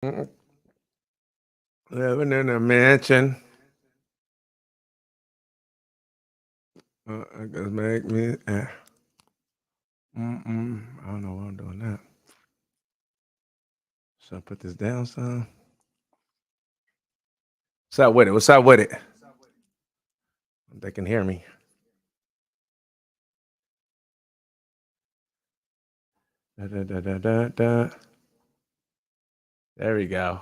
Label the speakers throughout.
Speaker 1: Living in a mansion. I guess make me. I don't know why I'm doing that. Should I put this down, son? What's up with it? What's up with it? They can hear me. Da, da, da, da, da, da. There we go.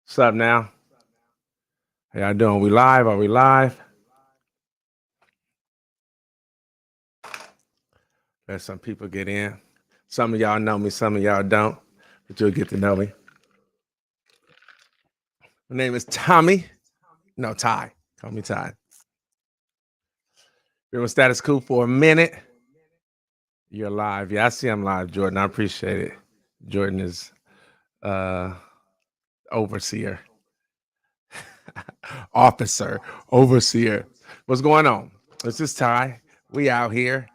Speaker 1: What's up now? How y'all doing? We live? Are we live? Let some people get in. Some of y'all know me, some of y'all don't, but you'll get to know me. My name is Tommy. No, Ty. Call me Ty. Been with Status Coup for a minute. You're live. Yeah, I see I'm live, Jordan. I appreciate it. Jordan is overseer. Officer, overseer. What's going on? This is Ty. We out here.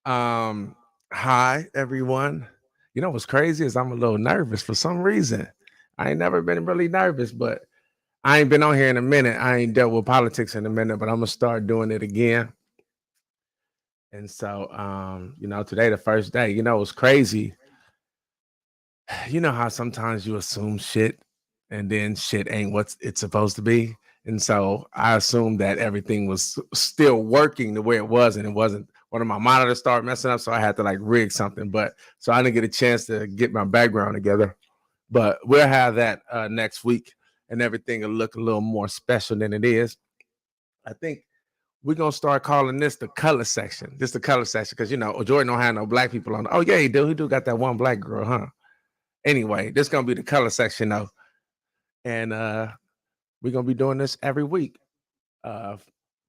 Speaker 1: Hi, everyone. You know what's crazy is I'm a little nervous for some reason. I ain't never been really nervous, but I ain't been on here in a minute. I ain't dealt with politics in a minute, but I'm gonna start doing it again. And so, today the first day. You know, it's crazy. You know how sometimes you assume shit and then shit ain't what it's supposed to be. And so I assumed that everything was still working the way it was, and it wasn't. One of my monitors started messing up, so I had to like rig something. But so I didn't get a chance to get my background together. But we'll have that next week, and everything will look a little more special than it is. I think we're gonna start calling this the color section. This the color section because Jordan don't have no black people on. Oh yeah, he do. He do got that one black girl, huh? Anyway, this is gonna be the color section though, and we're gonna be doing this every week, uh,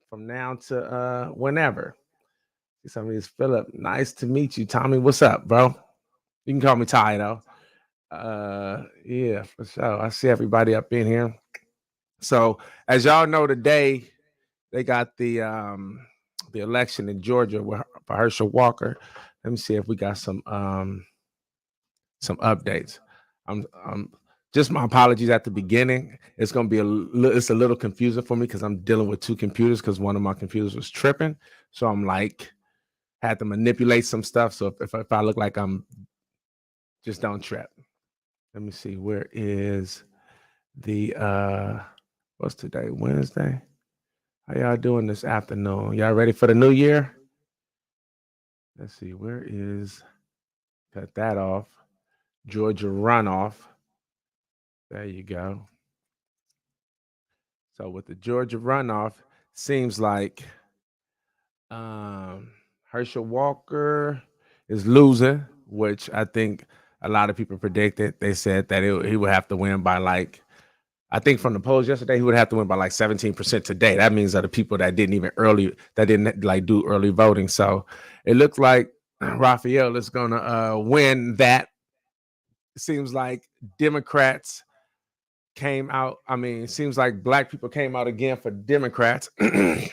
Speaker 1: from now to whenever. Somebody is Philip. Nice to meet you, Tommy. What's up, bro? You can call me Ty though. Yeah, for sure. I see everybody up in here. So as y'all know, today they got the election in Georgia for Herschel Walker. Let me see if we got some updates. I'm just my apologies at the beginning. It's gonna be it's a little confusing for me because I'm dealing with two computers because one of my computers was tripping. So I'm like had to manipulate some stuff. So if I look like I'm just don't trip. Let me see. Where is the what's today? Wednesday. How y'all doing this afternoon? Y'all ready for the new year? Let's see. Where is cut that off? Georgia Runoff. There you go. So with the Georgia runoff, seems like Herschel Walker is losing, which I think a lot of people predicted. They said that he would have to win by like, I think from the polls yesterday, he would have to win by like 17% today. That means that the people that didn't like do early voting. So it looks like Raphael is gonna win that. It seems like Democrats came out. I mean, it seems like black people came out again for Democrats. I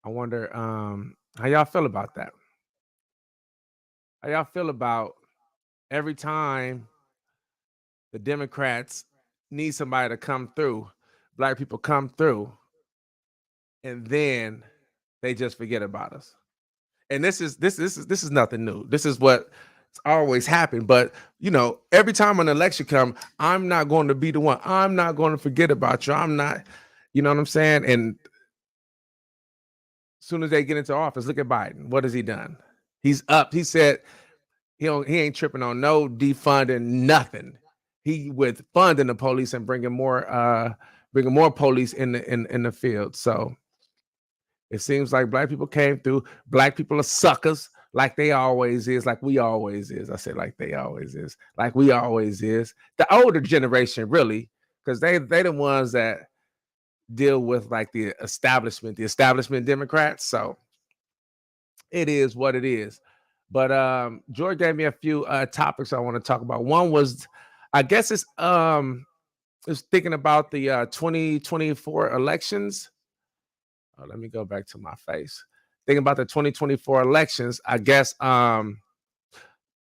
Speaker 1: wonder how y'all feel about that. How y'all feel about every time the Democrats need somebody to come through, black people come through, and then they just forget about us. And this is nothing new. This is what always happened. But every time an election comes, I'm not going to be the one. I'm not going to forget about you. I'm not, you know what I'm saying? And as soon as they get into office, look at Biden. What has he done? He's up. He said he ain't tripping on no defunding nothing. He with funding the police and bringing more police in the field. So it seems like black people came through. Black people are suckers, like they always is, like we always is. I said like they always is, like we always is. The older generation, really, because they the ones that deal with like the establishment Democrats. So it is what it is. But George gave me a few topics I want to talk about. One was, I guess it's thinking about the 2024 elections. Let me go back to my face. Thinking about the 2024 elections, I guess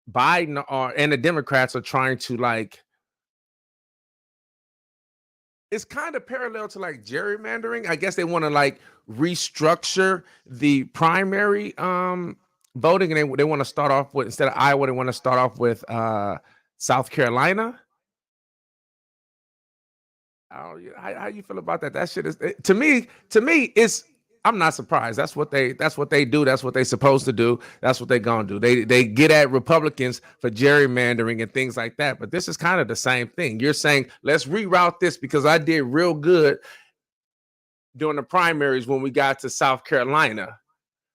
Speaker 1: Biden and the Democrats are trying to like, it's kind of parallel to like gerrymandering. I guess they want to like restructure the primary voting, and they want to start off with, instead of Iowa, they want to start off with South Carolina. How you feel about that? That shit is, to me, it's, I'm not surprised. That's what they do. That's what they supposed to do. That's what they gonna do. They get at Republicans for gerrymandering and things like that. But this is kind of the same thing. You're saying, let's reroute this because I did real good during the primaries when we got to South Carolina.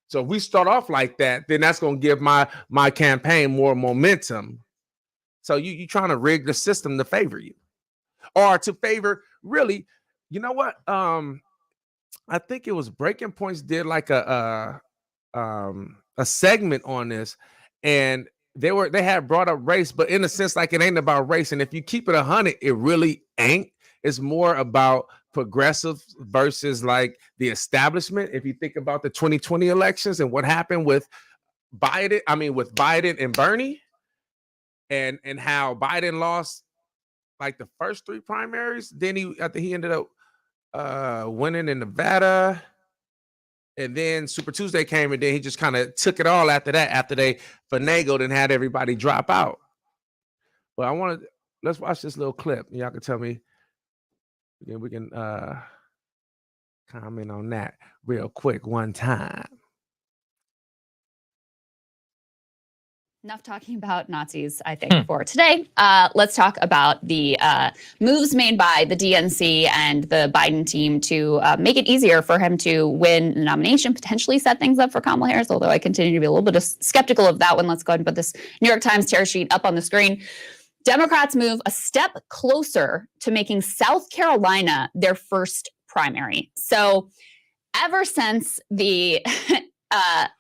Speaker 1: So if we start off like that, then that's gonna give my campaign more momentum. So you trying to rig the system to favor you, or to favor, really, you know what? I think it was Breaking Points did like a segment on this, and they had brought up race, but in a sense, like, it ain't about race. And if you keep it 100, it really ain't. It's more about progressive versus like the establishment. If you think about the 2020 elections and what happened with Biden and Bernie, and how Biden lost like the first 3 primaries, then he ended up winning in Nevada, and then Super Tuesday came, and then he just kind of took it all after that, after they finagled and had everybody drop out. But let's watch this little clip. Y'all can tell me, we can comment on that real quick one time.
Speaker 2: Enough talking about Nazis, I think, for today. Let's talk about the moves made by the DNC and the Biden team to make it easier for him to win the nomination, potentially set things up for Kamala Harris, although I continue to be a little bit skeptical of that one. Let's go ahead and put this New York Times tear sheet up on the screen. Democrats move a step closer to making South Carolina their first primary. So ever since the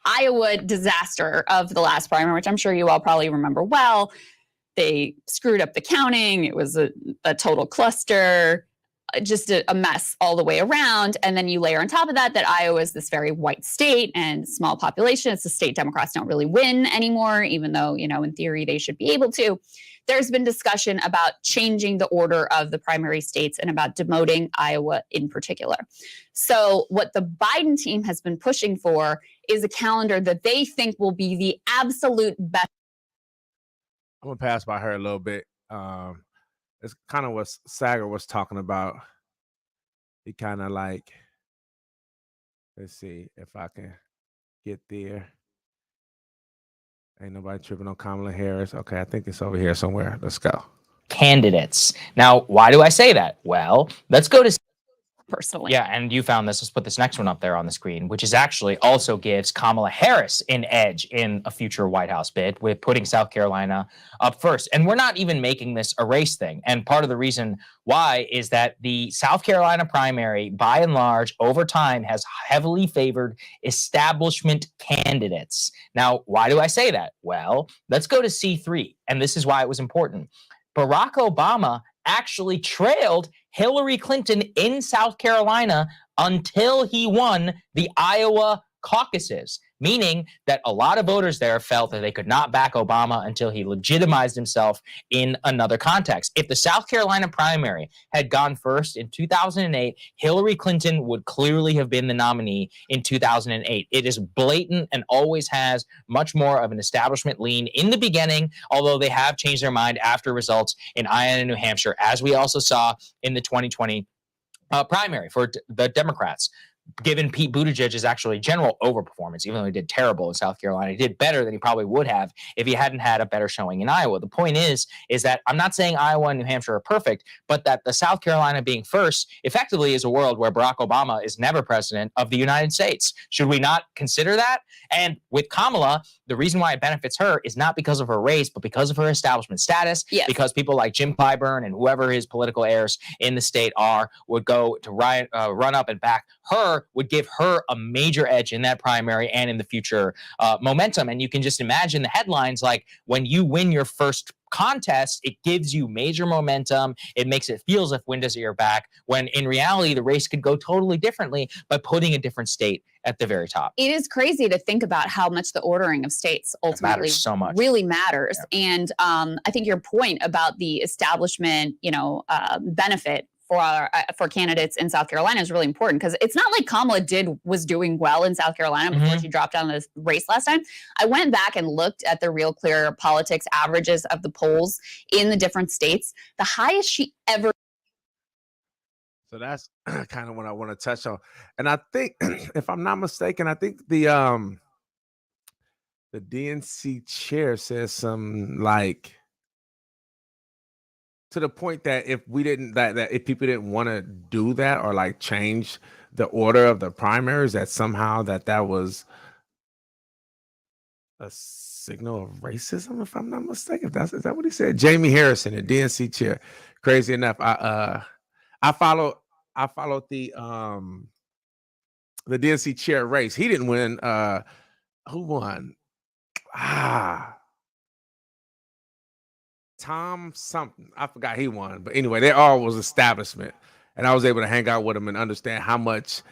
Speaker 2: Iowa disaster of the last primary, which I'm sure you all probably remember well, they screwed up the counting. It was a total cluster, just a mess all the way around. And then you layer on top of that Iowa is this very white state and small population. It's a state Democrats don't really win anymore, even though, in theory they should be able to. There's been discussion about changing the order of the primary states and about demoting Iowa in particular. So what the Biden team has been pushing for is a calendar that they think will be the absolute best.
Speaker 1: I'm going to pass by her a little bit. It's kind of what Sager was talking about. He kind of like, let's see if I can get there. Ain't nobody tripping on Kamala Harris. Okay, I think it's over here somewhere. Let's go.
Speaker 3: Candidates. Now, why do I say that? Well, let's go to
Speaker 2: personally.
Speaker 3: Yeah, and you found this. Let's put this next one up there on the screen, which is actually also gives Kamala Harris an edge in a future White House bid with putting South Carolina up first. And we're not even making this a race thing. And part of the reason why is that the South Carolina primary, by and large, over time, has heavily favored establishment candidates. Now, why do I say that? Well, let's go to C3. And this is why it was important. Barack Obama actually trailed Hillary Clinton in South Carolina until he won the Iowa caucuses, meaning that a lot of voters there felt that they could not back Obama until he legitimized himself in another context. If the South Carolina primary had gone first in 2008, Hillary Clinton would clearly have been the nominee in 2008. It is blatant and always has much more of an establishment lean in the beginning, although they have changed their mind after results in Iowa and New Hampshire, as we also saw in the 2020 primary for the Democrats. Given Pete Buttigieg's actually general overperformance, even though he did terrible in South Carolina, he did better than he probably would have if he hadn't had a better showing in Iowa. The point is that I'm not saying Iowa and New Hampshire are perfect, but that the South Carolina being first effectively is a world where Barack Obama is never president of the United States. Should we not consider that? And with Kamala, the reason why it benefits her is not because of her race, but because of her establishment status, because people like Jim Clyburn and whoever his political heirs in the state are would go to run up and back her, would give her a major edge in that primary and in the future momentum. And you can just imagine the headlines like when you win your first contest, it gives you major momentum. It makes it feel as if wind is at your back, when in reality, the race could go totally differently by putting a different state at the very top.
Speaker 2: It is crazy to think about how much the ordering of states ultimately
Speaker 3: so much.
Speaker 2: really matters.
Speaker 3: Yeah.
Speaker 2: And I think your point about the establishment, benefit for candidates in South Carolina is really important, because it's not like Kamala was doing well in South Carolina before she dropped out of the race last time. I went back and looked at the Real Clear Politics averages of the polls in the different states. The highest she ever.
Speaker 1: So that's kind of what I want to touch on. And I think, if I'm not mistaken, I think the DNC chair says something like, to the point that if we didn't, that if people didn't want to do that or like change the order of the primaries, that somehow that was a signal of racism, if I'm not mistaken. Is that what he said? Jamie Harrison, the DNC chair. Crazy enough, I followed the DNC chair race. He didn't win. Who won? Tom something. I forgot he won. But anyway, they all was establishment. And I was able to hang out with him and understand how much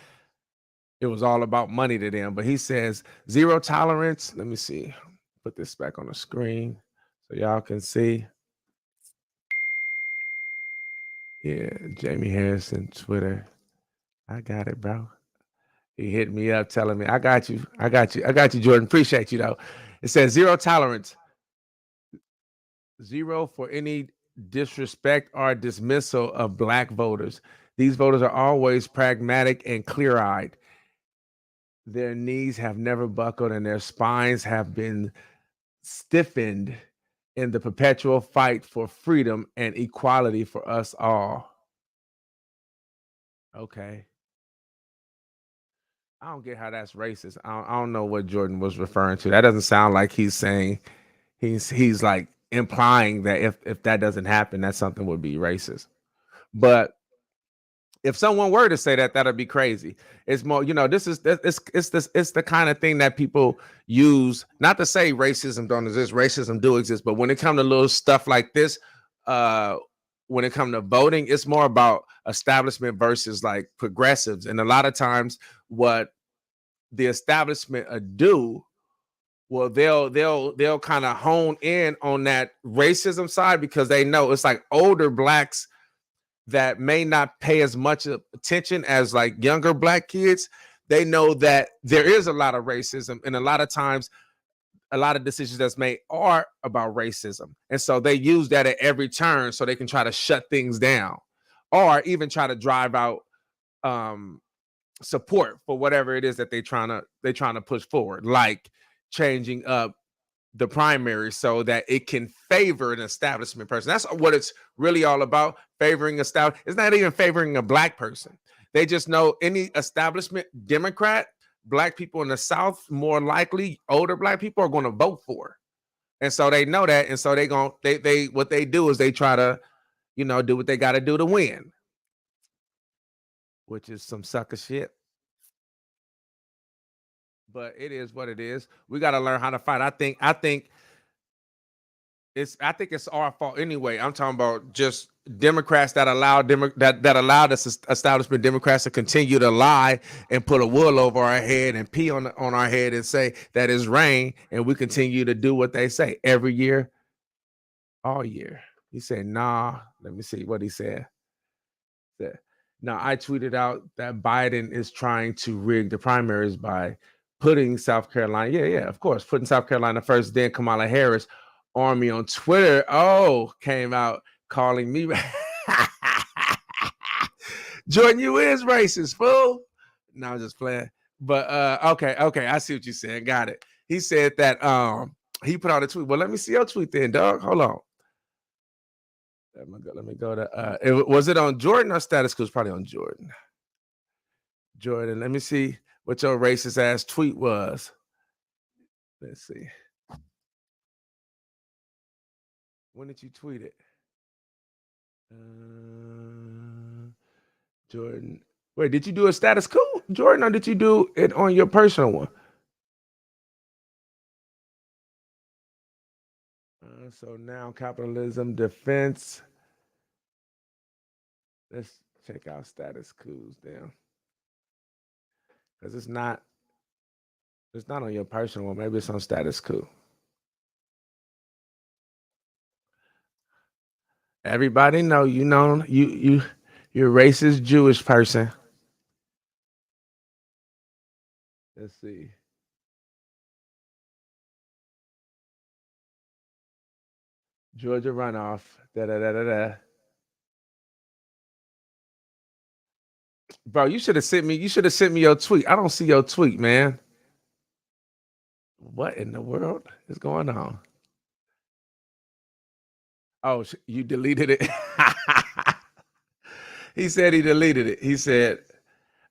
Speaker 1: it was all about money to them. But he says zero tolerance. Let me see. Put this back on the screen so y'all can see. Yeah, Jamie Harrison, Twitter. I got it, bro. He hit me up telling me, I got you, Jordan. Appreciate you, though. It says zero tolerance. Zero for any disrespect or dismissal of Black voters. These voters are always pragmatic and clear-eyed. Their knees have never buckled and their spines have been stiffened in the perpetual fight for freedom and equality for us all. Okay. I don't get how that's racist. I don't know what Jordan was referring to. That doesn't sound like he's saying, he's like implying that if that doesn't happen, that something would be racist. But if someone were to say that, that'd be crazy. It's more, it's the kind of thing that people use, not to say racism don't exist, racism do exist, but when it comes to little stuff like this, when it comes to voting, it's more about establishment versus like progressives. And a lot of times what the establishment do, well, they'll kind of hone in on that racism side, because they know it's like older Blacks that may not pay as much attention as like younger Black kids. They know that there is a lot of racism, and a lot of times a lot of decisions that's made are about racism. And so they use that at every turn so they can try to shut things down, or even try to drive out support for whatever it is that they're trying to push forward, like changing up the primary so that it can favor an establishment person. That's what it's really all about, favoring establishment. It's not even favoring a Black person. They just know any establishment Democrat, Black people in the South, more likely older Black people, are going to vote for. And so they know that. And so they what they do is they try to, do what they got to do to win, which is some sucker shit. But it is what it is. We got to learn how to fight. I think it's our fault anyway. I'm talking about just Democrats that allowed this establishment Democrats to continue to lie and put a wool over our head and pee on our head and say that it's rain, and we continue to do what they say every year, all year. He said, nah. Let me see what he said. Now, I tweeted out that Biden is trying to rig the primaries by putting South Carolina, yeah, of course, putting South Carolina first, then Kamala Harris. Army on Twitter, came out calling me. Jordan, you is racist, fool. No, I'm just playing. But okay, I see what you said. Got it. He said that he put out a tweet. Well, let me see your tweet then, dog. Hold on. Let me go to was it on Jordan or Status Coup? It's probably on Jordan. Jordan, let me see what your racist ass tweet was. Let's see. When did you tweet it? Jordan. Wait, did you do a Status Coup, Jordan, or did you do it on your personal one? So now capitalism defense. Let's check out Status Coups down. Because it's not on your personal one. Maybe it's on Status Coup. Everybody know you're a racist Jewish person. Let's see. Georgia Runoff. Da. Bro, you should have sent me your tweet. I don't see your tweet, man. What in the world is going on? Oh, you deleted it. He said he deleted it. He said,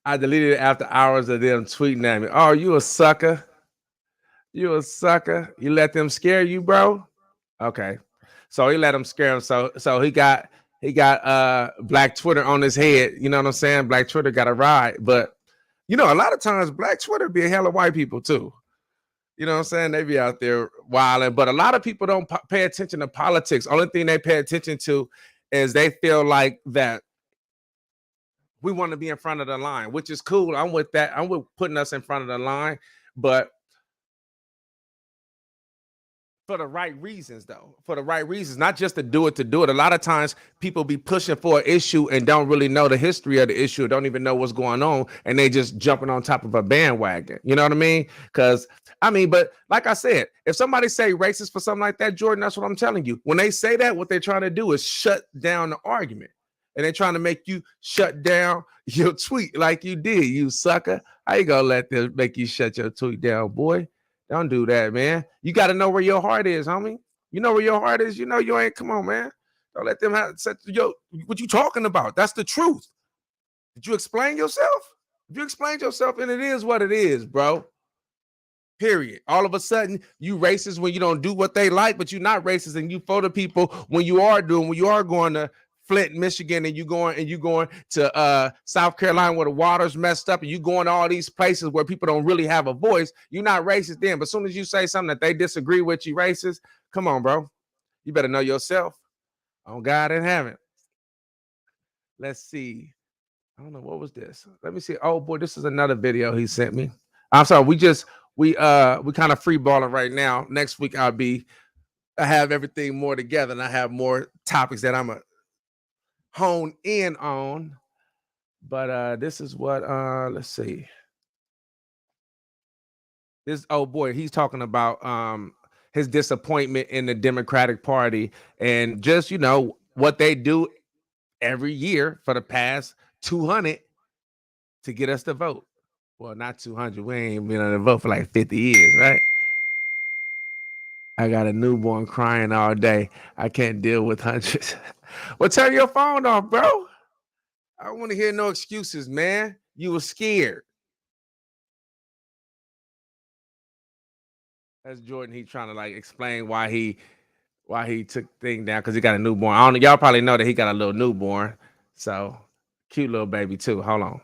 Speaker 1: I deleted it after hours of them tweeting at me. Oh, you a sucker. You a sucker. You let them scare you, bro? Okay. So he let them scare him. So he got Black Twitter on his head. You know what I'm saying? Black Twitter got a ride. But a lot of times Black Twitter be a hell of white people too. You know what I'm saying? They be out there wilding. But a lot of people don't pay attention to politics. Only thing they pay attention to is they feel like that we want to be in front of the line, which is cool. I'm with that. I'm with putting us in front of the line. But for the right reasons, though. For the right reasons, not just to do it. A lot of times people be pushing for an issue and don't really know the history of the issue, don't even know what's going on, and they just jumping on top of a bandwagon. You know what I mean? But like I said, if somebody say racist for something like that, Jordan, that's what I'm telling you. When they say that, what they're trying to do is shut down the argument. And they're trying to make you shut down your tweet like you did, you sucker. How you gonna let them make you shut your tweet down, boy? Don't do that, man. You got to know where your heart is, homie. You know where your heart is. You know you ain't. Come on, man. Don't let them what you talking about? That's the truth. Did you explain yourself? If you explained yourself, and it is what it is, bro. Period. All of a sudden, you racist when you don't do what they like, but you're not racist, and you for the people when you are going to Flint, Michigan, and you going to South Carolina where the water's messed up, and you going to all these places where people don't really have a voice. You're not racist then, but as soon as you say something that they disagree with, you racist. Come on, bro. You better know yourself. On God in heaven. Let's see. I don't know, what was this? Let me see. Oh boy, this is another video he sent me. I'm sorry. We kind of free balling right now. Next week I have everything more together, and I have more topics that I'm hone in on. But this is what let's see. This boy, he's talking about his disappointment in the Democratic Party and just what they do every year for the past 200 to get us to vote. Well, not 200. We ain't been on the vote for like 50 years, right? I got a newborn crying all day. I can't deal with hundreds. Well, turn your phone off, bro. I don't want to hear no excuses, man. You were scared. That's Jordan. He's trying to explain why he took thing down because he got a newborn. Y'all probably know that he got a little newborn. So cute little baby too. Hold on.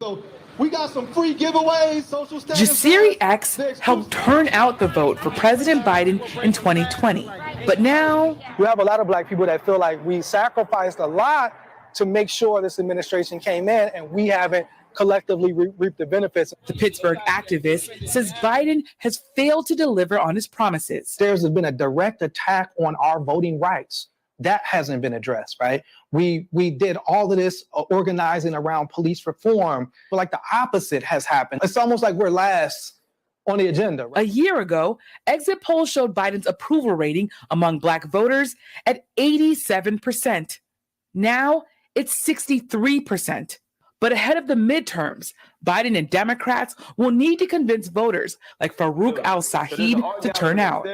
Speaker 4: So we got some free giveaways, social status.
Speaker 5: Jasiri X helped turn out the vote for President Biden in 2020. But now
Speaker 4: we have a lot of Black people that feel like we sacrificed a lot to make sure this administration came in, and we haven't collectively reaped the benefits.
Speaker 5: The Pittsburgh activist says Biden has failed to deliver on his promises.
Speaker 4: There's been a direct attack on our voting rights. That hasn't been addressed, right? We did all of this organizing around police reform, but the opposite has happened. It's almost like we're last on the agenda. Right?
Speaker 5: A year ago, exit polls showed Biden's approval rating among Black voters at 87%. Now it's 63%. But ahead of the midterms, Biden and Democrats will need to convince voters like Farouk al-Sahid to turn out.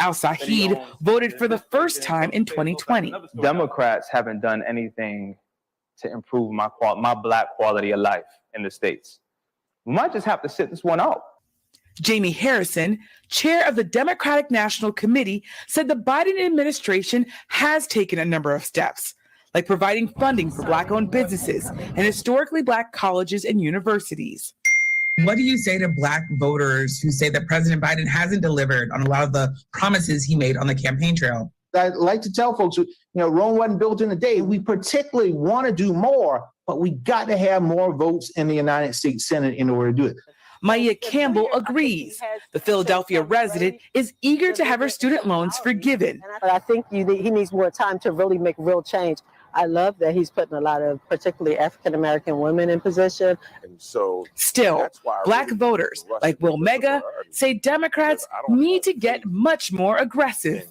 Speaker 5: Al-Sahid voted for the first time in 2020.
Speaker 6: Democrats haven't done anything to improve my Black quality of life in the States. We might just have to sit this one out.
Speaker 5: Jamie Harrison, chair of the Democratic National Committee, said the Biden administration has taken a number of steps, like providing funding for Black-owned businesses and historically Black colleges and universities.
Speaker 7: What do you say to Black voters who say that President Biden hasn't delivered on a lot of the promises he made on the campaign trail?
Speaker 8: I like to tell folks, Rome wasn't built in a day. We particularly want to do more, but we got to have more votes in the United States Senate in order to do it.
Speaker 5: Maya Campbell agrees. The Philadelphia resident is eager to have her student loans forgiven.
Speaker 9: But I think he needs more time to really make real change. I love that he's putting a lot of particularly African-American women in position.
Speaker 10: And so
Speaker 5: Still, Black voters like Will Mega say Democrats need to get much more aggressive.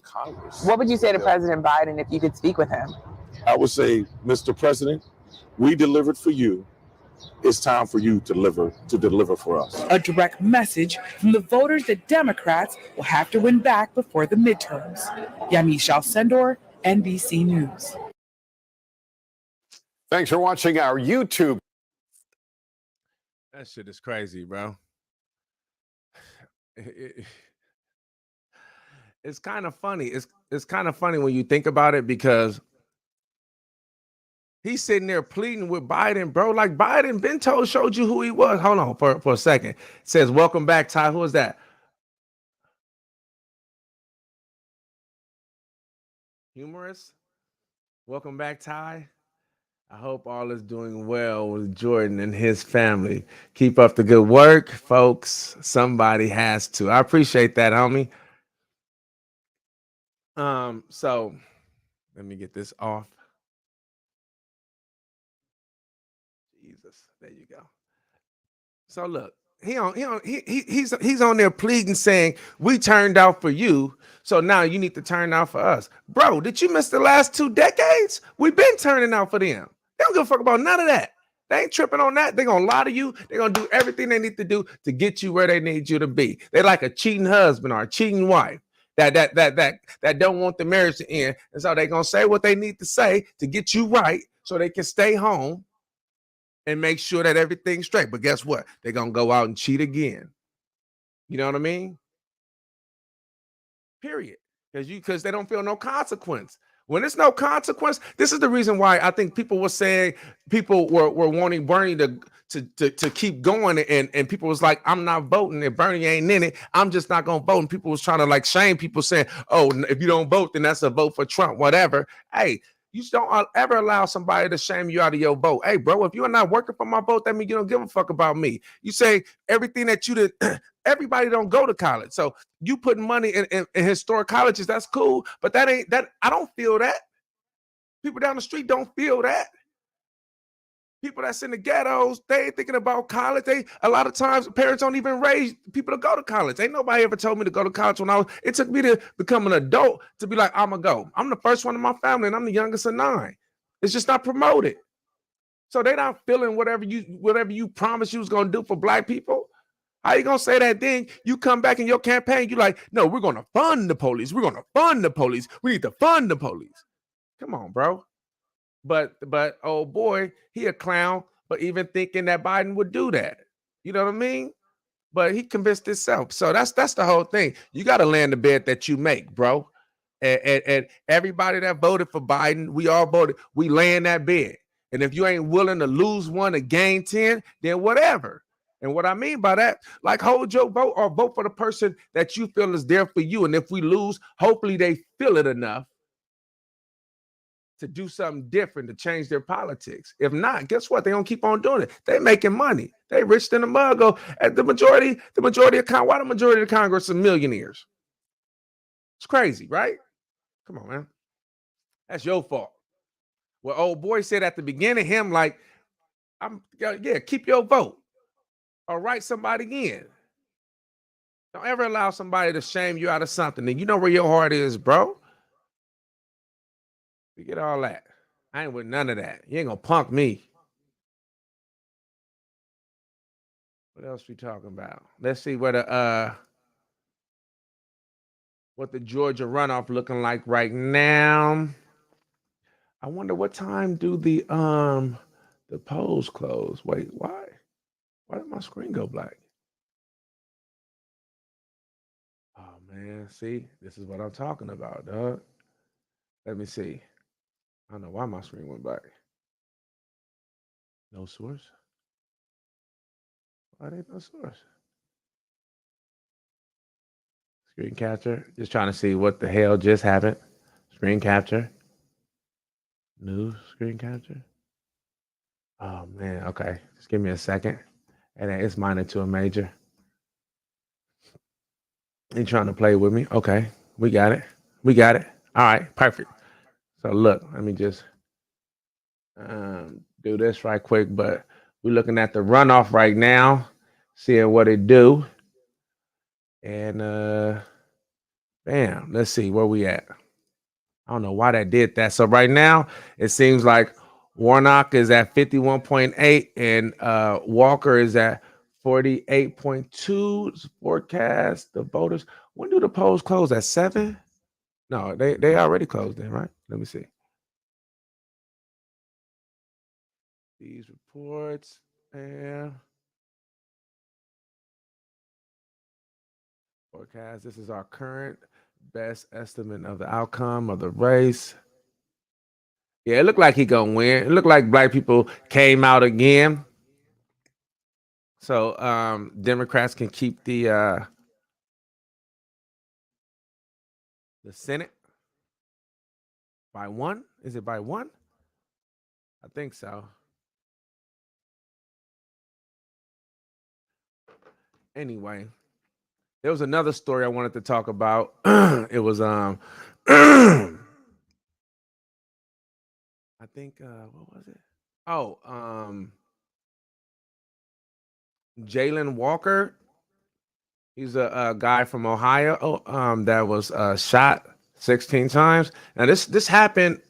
Speaker 11: What would you say to President Biden if you could speak with him?
Speaker 10: I would say, Mr. President, we delivered for you. It's time for you to deliver for us.
Speaker 5: A direct message from the voters that Democrats will have to win back before the midterms. Yamiche Alcindor, NBC News.
Speaker 12: Thanks for watching our YouTube.
Speaker 1: That shit is crazy, bro. It's kind of funny. It's kind of funny when you think about it, because he's sitting there pleading with Biden, bro. Like, Biden showed you who he was. Hold on for a second. It says, welcome back, Ty. Who is that? Humorous? Welcome back, Ty. I hope all is doing well with Jordan and his family. Keep up the good work, folks. Somebody has to. I appreciate that, homie. So let me get this off. Jesus, there you go. So look, he's on there pleading, saying we turned out for you, so now you need to turn out for us, bro. Did you miss the last 2 decades? We've been turning out for them. They don't give a fuck about none of that. They ain't tripping on that. They're gonna lie to you. They're gonna do everything they need to do to get you where they need you to be. They like a cheating husband or a cheating wife that don't want the marriage to end, and so they're gonna say what they need to say to get you right, so they can stay home and make sure that everything's straight. But guess what? They're gonna go out and cheat again. You know what I mean? Period. Because they don't feel no consequence. When there's no consequence, this is the reason why I think people were saying, people were wanting Bernie to keep going, and people was like, I'm not voting. If Bernie ain't in it, I'm just not gonna vote. And people was trying to like shame people, saying, oh, if you don't vote, then that's a vote for Trump, whatever. Hey, you don't ever allow somebody to shame you out of your vote. Hey, bro, if you're not working for my vote, that means you don't give a fuck about me. You say everything that you did. Everybody don't go to college. So you putting money in historic colleges, that's cool. But that ain't that. I don't feel that. People down the street don't feel that. People that's in the ghettos, they ain't thinking about college. A lot of times parents don't even raise people to go to college. Ain't nobody ever told me to go to college it took me to become an adult to be like, I'm gonna go. I'm the first one in my family, and I'm the youngest of 9. It's just not promoted. So they not feeling whatever you promised you was gonna do for Black people. How you gonna say that? Then you come back in your campaign, you like, no, we're gonna fund the police. We're gonna fund the police. We need to fund the police. Come on, bro. But oh boy, he a clown. But even thinking that Biden would do that, you know what I mean? But he convinced himself. So that's the whole thing. You got to land the bed that you make, bro. And everybody that voted for Biden, we all voted. We lay in that bed. And if you ain't willing to lose 1 to gain 10, then whatever. And what I mean by that, like, hold your vote or vote for the person that you feel is there for you. And if we lose, hopefully they feel it enough to do something different, to change their politics. If not, guess what? They're gonna keep on doing it. They making money. They rich than a mug. At the majority of why the majority of the Congress are millionaires? It's crazy, right? Come on, man. That's your fault. Well, old boy said at the beginning, him like, keep your vote. Or write somebody in. Don't ever allow somebody to shame you out of something. And you know where your heart is, bro. Forget all that. I ain't with none of that. You ain't gonna punk me. What else we talking about? Let's see what the Georgia runoff looking like right now. I wonder what time do the polls close? Wait, why? Why did my screen go black? Oh man, see, this is what I'm talking about, dog. Let me see. I don't know why my screen went black. No source. Why they no source? Screen capture. Just trying to see what the hell just happened. Screen capture. News screen capture. Oh man. Okay. Just give me a second. And it's minor to a major. You trying to play with me? Okay. We got it. We got it. All right. Perfect. So look, let me just do this right quick. But we're looking at the runoff right now, seeing what it do. And bam, let's see where we at. I don't know why that did that. So right now, it seems like Warnock is at 51.8 and Walker is at 48.2. Forecast the voters. When do the polls close? At 7? No, they already closed then, right? Let me see. These reports and forecast. This is our current best estimate of the outcome of the race. Yeah, it looked like he gonna win. It looked like black people came out again. So Democrats can keep the Senate by 1. Is it by 1? I think so. Anyway, there was another story I wanted to talk about. It was I think what was it? Oh, Jayland Walker. He's a guy from Ohio that was shot 16 times. Now this happened.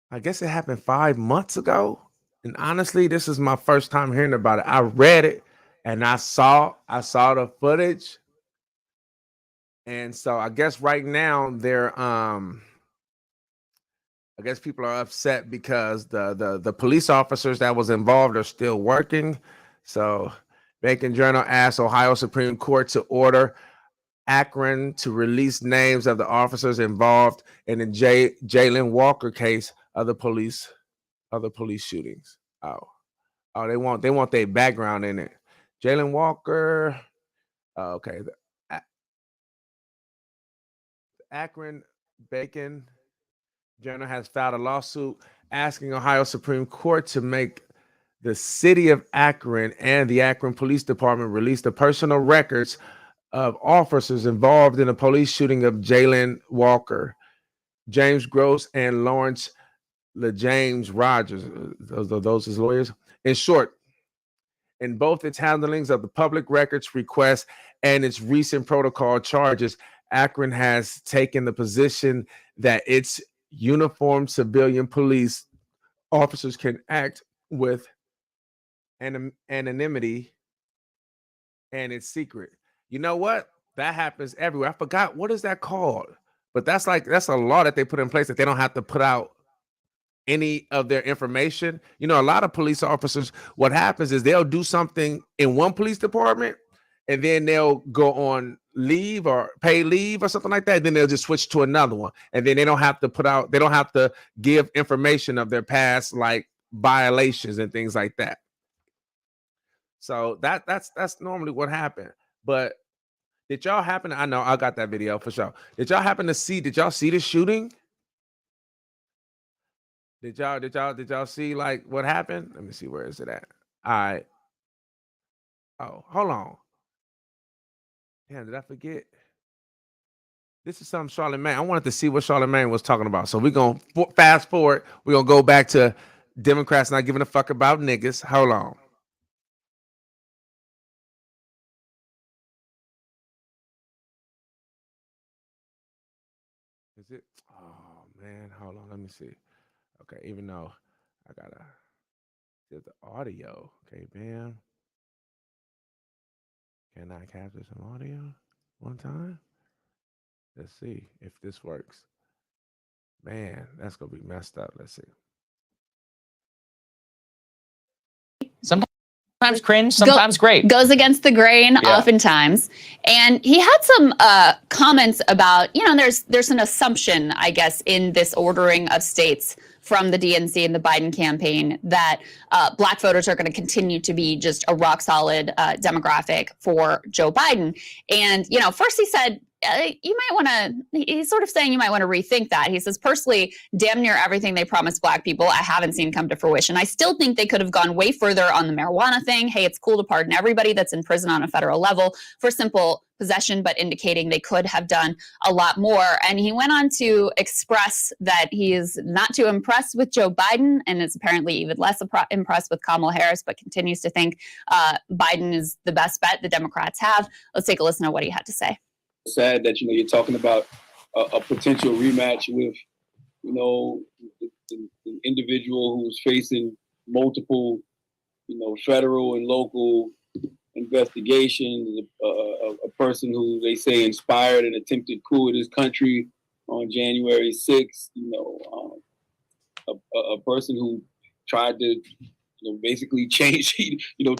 Speaker 1: I guess it happened 5 months ago. And honestly, this is my first time hearing about it. I read it and I saw the footage. And so I guess right now they're I guess people are upset because the police officers that was involved are still working. So Bacon Journal asked Ohio Supreme Court to order Akron to release names of the officers involved in the Jayland Walker case of the police shootings. Oh, they want their background in it. Jayland Walker. Okay. The Akron Bacon Journal has filed a lawsuit asking Ohio Supreme Court to make the city of Akron and the Akron Police Department release the personal records of officers involved in the police shooting of Jayland Walker, James Gross, and Lawrence LeJames Rogers. Those his lawyers. In short, in both its handlings of the public records request and its recent protocol charges, Akron has taken the position that its uniformed civilian police officers can act with anonymity and it's secret. You know what? That happens everywhere. I forgot, what is that called? But that's a law that they put in place that they don't have to put out any of their information. You know, a lot of police officers, what happens is they'll do something in one police department and then they'll go on leave or pay leave or something like that. Then they'll just switch to another one. And then they don't have to give information of their past, like violations and things like that. So that's normally what happened. But did y'all happen? I know I got that video for sure. Did y'all see the shooting? Did y'all see like what happened? Let me see, where is it at? All right. Oh, hold on. Damn, did I forget? This is something Charlemagne. I wanted to see what Charlemagne was talking about. So we're gonna fast forward. We're gonna go back to Democrats not giving a fuck about niggas. Hold on. Is it? Oh man, hold on. Let me see. Okay, even though I gotta get the audio. Okay, bam. Can I capture some audio one time? Let's see if this works. Man, that's gonna be messed up. Let's see.
Speaker 3: Sometimes cringe, sometimes great.
Speaker 2: Goes against the grain oftentimes. And he had some comments about, there's an assumption, I guess, in this ordering of states from the DNC and the Biden campaign that Black voters are going to continue to be just a rock solid demographic for Joe Biden. And, you know, first he said, you might want to, he's sort of saying you might want to rethink that. He says, personally, damn near everything they promised Black people, I haven't seen come to fruition. I still think they could have gone way further on the marijuana thing. Hey, it's cool to pardon everybody that's in prison on a federal level for simple possession, but indicating they could have done a lot more. And he went on to express that he is not too impressed with Joe Biden and is apparently even less impressed with Kamala Harris, but continues to think Biden is the best bet the Democrats have. Let's take a listen to what he had to say.
Speaker 13: Sad that, you know, you're talking about a potential rematch with, you know, an individual who's facing multiple, you know, federal and local investigations, a person who they say inspired an attempted coup in this country on January 6th, you know, a person who tried to, you know, basically change, you know,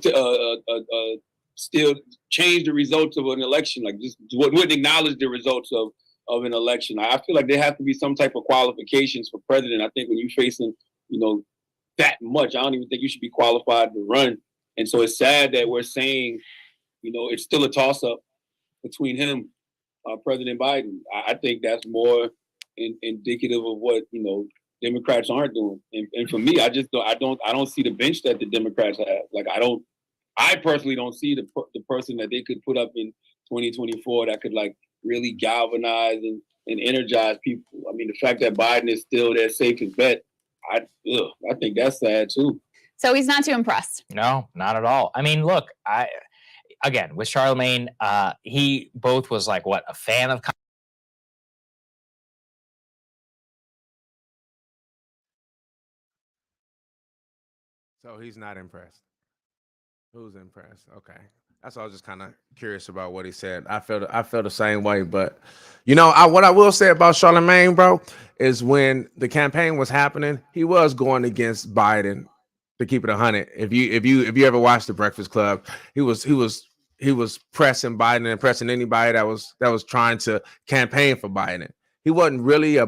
Speaker 13: still change the results of an election, like just wouldn't acknowledge the results of an election. I feel like there have to be some type of qualifications for president. I think when you're facing, you know, that much, I don't even think you should be qualified to run. And so it's sad that we're saying, you know, it's still a toss-up between him, President Biden. I think that's more indicative of what, you know, Democrats aren't doing. And for me, I don't see the bench that the Democrats have. Like, I personally don't see the person that they could put up in 2024 that could like really galvanize and energize people. I mean, the fact that Biden is still their safest bet, I think that's sad too.
Speaker 2: So he's not too impressed.
Speaker 3: No, not at all. I mean, look, again, with Charlemagne, he both was like, what, a fan of.
Speaker 1: So he's not impressed. Who's impressed? Okay. That's why I was just kind of curious about what he said. I feel the same way, but you know, what I will say about Charlemagne, bro, is when the campaign was happening, he was going against Biden. To keep it 100, if you ever watched The Breakfast Club, he was pressing Biden and pressing anybody that was trying to campaign for Biden. He wasn't really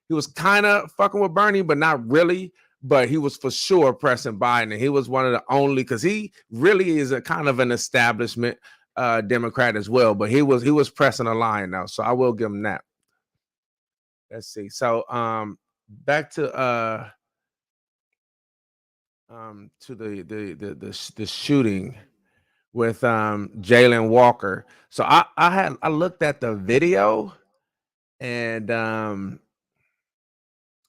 Speaker 1: he was kind of fucking with Bernie, but not really. But he was for sure pressing Biden, and he was one of the only, because he really is a kind of an establishment Democrat as well. But he was pressing a line now, so I will give him that. Let's see. So back to the shooting with Jayland Walker. So I looked at the video, and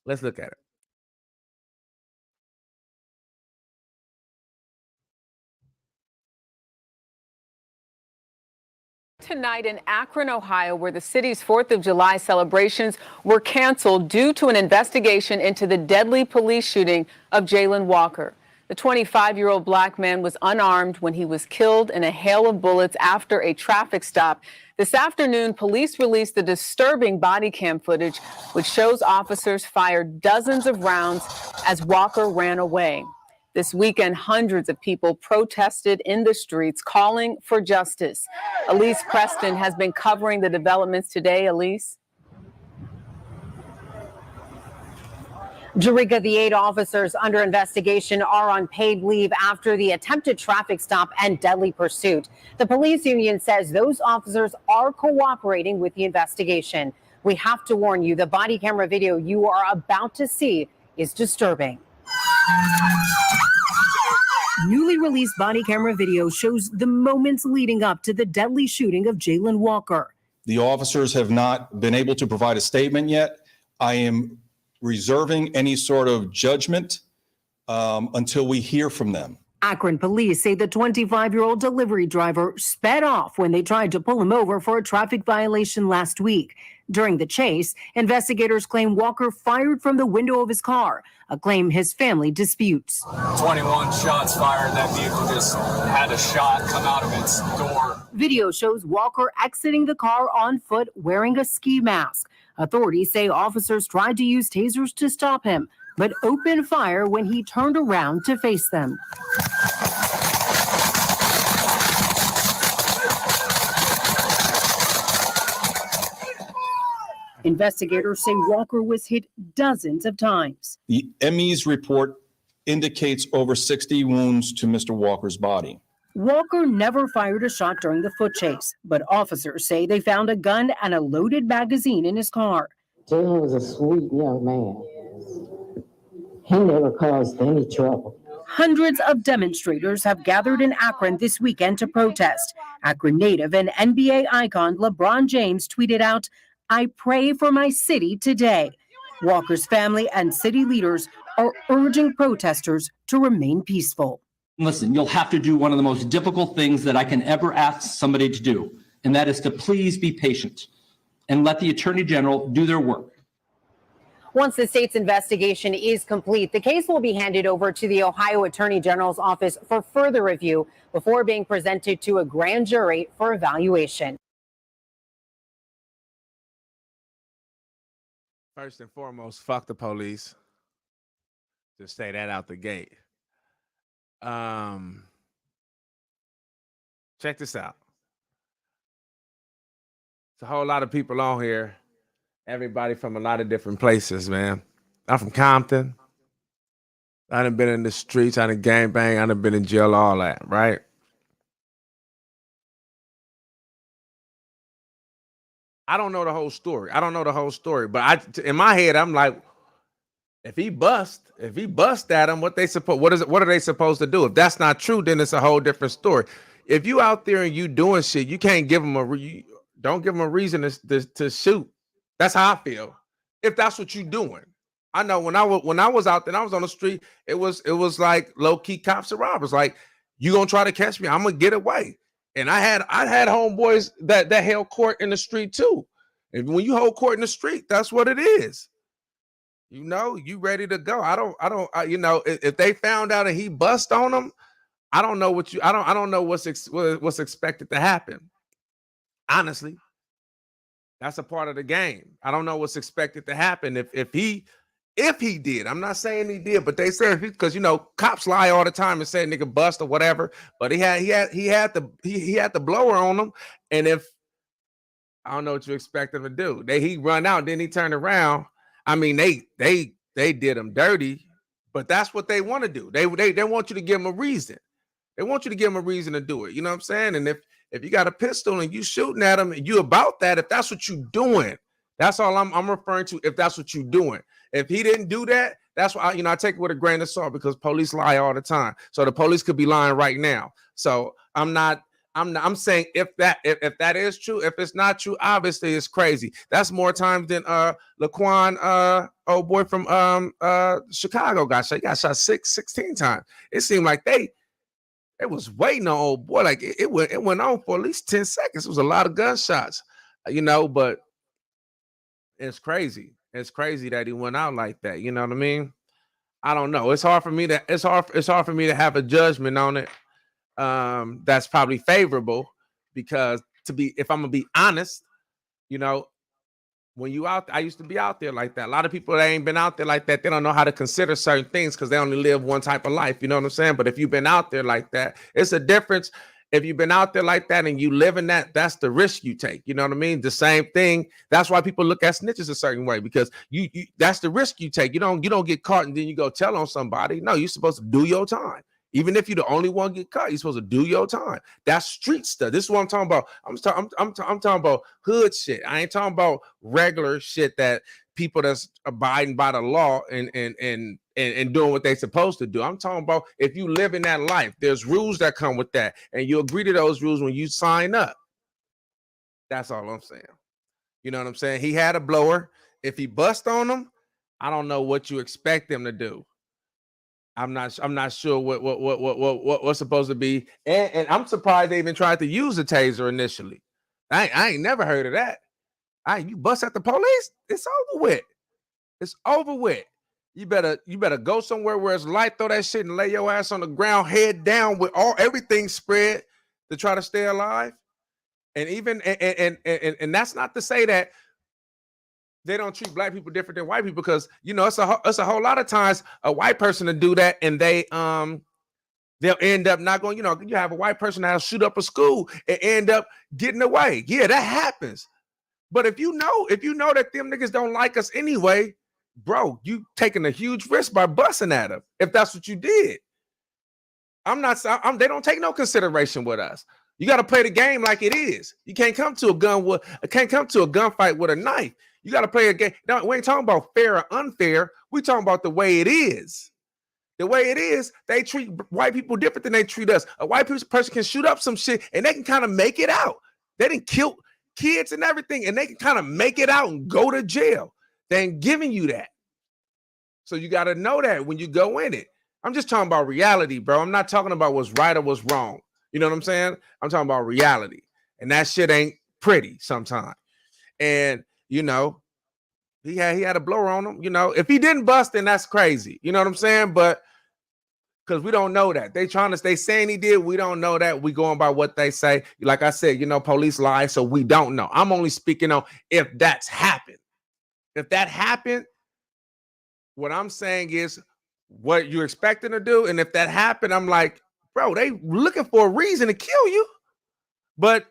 Speaker 1: let's look at it.
Speaker 14: Tonight in Akron, Ohio, where the city's 4th of July celebrations were canceled due to an investigation into the deadly police shooting of Jayland Walker. The 25-year-old Black man was unarmed when he was killed in a hail of bullets after a traffic stop. This afternoon, police released the disturbing body cam footage, which shows officers fired dozens of rounds as Walker ran away. This weekend, hundreds of people protested in the streets calling for justice. Elise Preston has been covering the developments today. Elise?
Speaker 15: Jerica, the 8 officers under investigation are on paid leave after the attempted traffic stop and deadly pursuit. The police union says those officers are cooperating with the investigation. We have to warn you, the body camera video you are about to see is disturbing. Newly released body camera video shows the moments leading up to the deadly shooting of Jayland Walker.
Speaker 16: The officers have not been able to provide a statement yet. I am reserving any sort of judgment until we hear from them.
Speaker 15: Akron police say the 25-year-old delivery driver sped off when they tried to pull him over for a traffic violation last week. During the chase, investigators claim Walker fired from the window of his car, a claim his family disputes.
Speaker 17: 21 shots fired. That vehicle just had a shot come out of its door.
Speaker 15: Video shows Walker exiting the car on foot wearing a ski mask. Authorities say officers tried to use tasers to stop him, but opened fire when he turned around to face them.
Speaker 18: Investigators say Walker was hit dozens of times.
Speaker 16: The ME's report indicates over 60 wounds to Mr. Walker's body.
Speaker 18: Walker never fired a shot during the foot chase, but officers say they found a gun and a loaded magazine in his car.
Speaker 19: Jayland was a sweet young man. He never caused any trouble.
Speaker 18: Hundreds of demonstrators have gathered in Akron this weekend to protest. Akron native and NBA icon LeBron James tweeted out, "I pray for my city today." Walker's family and city leaders are urging protesters to remain peaceful.
Speaker 20: Listen, you'll have to do one of the most difficult things that I can ever ask somebody to do, and that is to please be patient and let the Attorney General do their work.
Speaker 15: Once the state's investigation is complete, the case will be handed over to the Ohio Attorney General's office for further review before being presented to a grand jury for evaluation.
Speaker 1: First and foremost, fuck the police. Just say that out the gate. Check this out. It's a whole lot of people on here. Everybody from a lot of different places, man. I'm from Compton. I done been in the streets. I done gangbang. I done been in jail, all that, right? I don't know the whole story. But in my head, I'm like, if he bust at him, what are they supposed to do? If that's not true, then it's a whole different story. If you out there and you doing shit, you can't give them don't give them a reason to shoot. That's how I feel. If that's what you're doing, I know when I was out there, and I was on the street. It was like low key cops and robbers. Like, you gonna try to catch me? I'm gonna get away. And I had homeboys that held court in the street too. And when you hold court in the street, that's what it is. You know, you ready to go. If they found out and he bust on them, I don't know what's expected to happen. Honestly, that's a part of the game. I don't know what's expected to happen if he did. I'm not saying he did, but they said, because cops lie all the time and say nigga bust or whatever. But he had the blower on him, and if I don't know what you expect him to do, he run out, then he turned around. I mean, they did him dirty, but that's what they want to do. They want you to give them a reason. They want you to give them a reason to do it. You know what I'm saying? And if you got a pistol and you shooting at them and you about that, if that's what you doing, that's all I'm referring to. If that's what you doing, if he didn't do that, that's why I take it with a grain of salt, because police lie all the time. So the police could be lying right now. So I'm saying if that is true, if it's not true, obviously it's crazy. That's more times than Laquan, old boy from Chicago got shot. He got shot 16 times. It seemed like they was waiting on old boy. Like it went on for at least 10 seconds. It was a lot of gunshots, but it's crazy. It's crazy that he went out like that. You know what I mean? I don't know. It's hard for me to have a judgment on it. That's probably favorable, because if I'm gonna be honest, when you out, I used to be out there like that. A lot of people that ain't been out there like that, they don't know how to consider certain things because they only live one type of life. You know what I'm saying? But if you've been out there like that, it's a difference. If you've been out there like that and you live in that, that's the risk you take. You know what I mean? The same thing. That's why people look at snitches a certain way, because you that's the risk you take. You don't get caught and then you go tell on somebody. No, you're supposed to do your time. Even if you're the only one get caught, you're supposed to do your time. That's street stuff. This is what I'm talking about. I'm talking about hood shit. I ain't talking about regular shit that people that's abiding by the law and doing what they're supposed to do. I'm talking about if you live in that life, there's rules that come with that, and you agree to those rules when you sign up. That's all I'm saying. You know what I'm saying? He had a blower. If he bust on them, I don't know what you expect him to do. I'm not sure what's supposed to be, and I'm surprised they even tried to use a taser initially. I ain't never heard of that. You bust at the police, it's over with. It's over with. You better go somewhere where it's light, throw that shit and lay your ass on the ground, head down with everything spread to try to stay alive. And even and that's not to say that they don't treat black people different than white people, because it's a whole lot of times a white person to do that and they'll end up not going. You have a white person that'll shoot up a school and end up getting away. Yeah, that happens. But if you know that them niggas don't like us anyway, bro, you taking a huge risk by busting at them. If that's what you did, they don't take no consideration with us. You got to play the game like it is. You can't come to a gunfight with a knife. You got to play a game. Now, we ain't talking about fair or unfair. We talking about the way it is. The way it is, they treat white people different than they treat us. A white person can shoot up some shit and they can kind of make it out. They didn't kill kids and everything, and they can kind of make it out and go to jail. They ain't giving you that. So you got to know that when you go in it. I'm just talking about reality, bro. I'm not talking about what's right or what's wrong. You know what I'm saying? I'm talking about reality. And that shit ain't pretty sometimes. And, you know, he had a blower on him. You know, if he didn't bust, then that's crazy. You know what I'm saying? But because we don't know that. They saying he did. We don't know that. We going by what they say. Like I said, you know, police lie, so we don't know. I'm only speaking on if that's happened. If that happened, what I'm saying is what you're expecting to do. And if that happened, I'm like, bro, they looking for a reason to kill you. But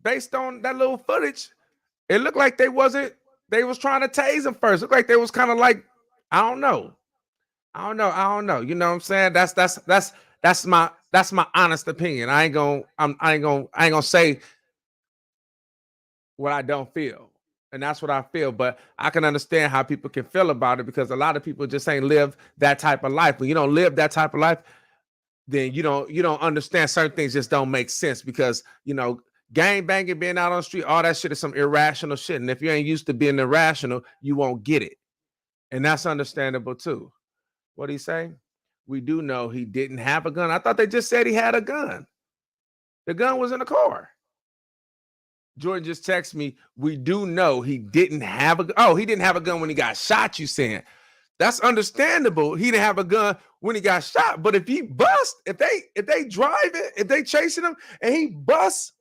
Speaker 1: based on that little footage, it looked like they was trying to tase him first. It looked like they was kind of like, I don't know. You know what I'm saying? That's my honest opinion. I ain't gonna say what I don't feel. And that's what I feel. But I can understand how people can feel about it, because a lot of people just ain't live that type of life. When you don't live that type of life, then you don't understand. Certain things just don't make sense, because, you know, gang banging, being out on the street, all that shit is some irrational shit. And if you ain't used to being irrational, you won't get it. And that's understandable too. What'd he say? We do know he didn't have a gun. I thought they just said he had a gun. The gun was in the car. Jordan just texted me, we do know he didn't have a gun. Oh, he didn't have a gun when he got shot, you saying. That's understandable. He didn't have a gun when he got shot. But if he bust, if they driving, if they chasing him and he busts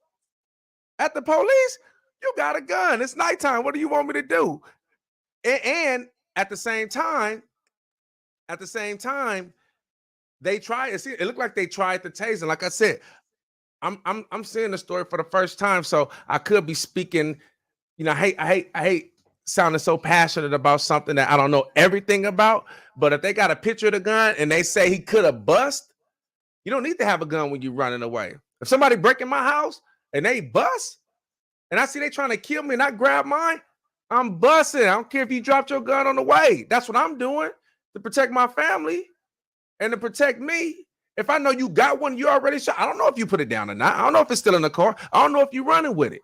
Speaker 1: at the police, you got a gun. It's nighttime. What do you want me to do? And at the same time, they tried. It looked like they tried to tase him. Like I said, I'm seeing the story for the first time, so I could be speaking. You know, I hate sounding so passionate about something that I don't know everything about. But if they got a picture of the gun and they say he could have bust, you don't need to have a gun when you're running away. If somebody breaking my house and they bust, and I see they trying to kill me and I grab mine, I'm busting. I don't care if you dropped your gun on the way. That's what I'm doing to protect my family and to protect me. If I know you got one, you already shot. I don't know if you put it down or not. I don't know if it's still in the car. I don't know if you're running with it.